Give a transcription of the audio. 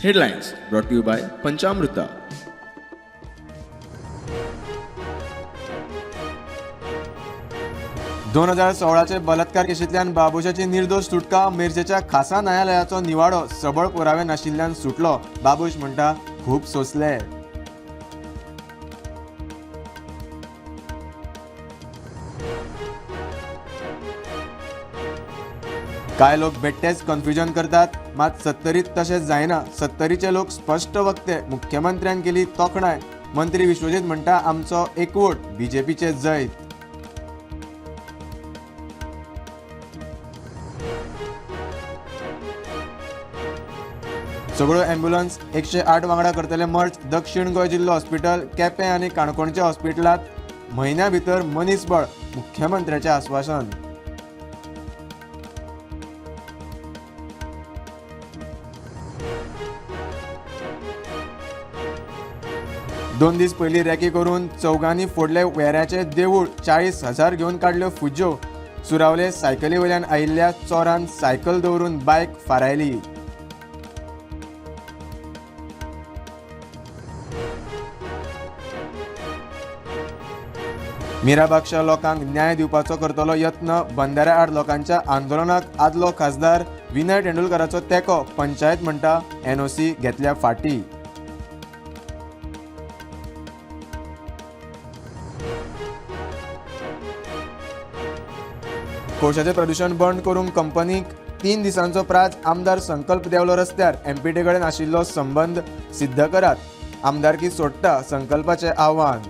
Headlines brought to you by Panchamrita. दोन 2016चे बलात्कार केशींतल्यान बाबुशाची निर्दोष सुटका. मेर्सेच्या खासा न्यायालयाचो निवाडो सबळ पुरावे नाशिल्ल्यान सुटलो. बाबुश म्हणटा खूब सोंसले. कांय लोक बेट्टेच कन्फ्युजन करतात, मात 70त तशें जायना. 70चे लोक स्पश्ट वक्ते. मुख्यमंत्र्यान केली तोखणाय. मंत्री विश्वजीत म्हणटा आमचो एकवोट बीजेपीचे जैत. सगळ्यो अँब्युलन्स 108 वांगडा करतले मर्ज. दक्षिण गोंय जिल्लो हॉस्पिटल, केपें आनी काणकोणच्या हॉस्पिटलात म्हयन्या भितर मनीसबळ. मुख्यमंत्र्याचें आश्वासन. दोन दीस पयलीं रेकी करून चौगांनी फोडले वेऱ्याचे देवूळ. 40,000 घेवन काडल्यो फुज्यो. सुरावले सायकली वयल्यान आयिल्ल्या चोरान सायकल दवरून बायक फारायली. मिराबागच्या लोकांक न्याय दिवपाचो करतलो यत्न. बंधाऱ्या आड लोकांच्या आंदोलनाक आदलो खासदार विनय तेंडुलकराचो तेंको. पंचायत म्हणटा एनओसी घेतल्या फाटीं. कोळशाचें प्रदूषण बंद करूंक कंपनीक 3 दिसांचो प्राझ. आमदार संकल्प देवलो रस्त्यार. एमपीटी कडेन आशिल्लो संबंद सिद्ध करात. आमदारकी सोडटा संकल्पाचें आव्हान.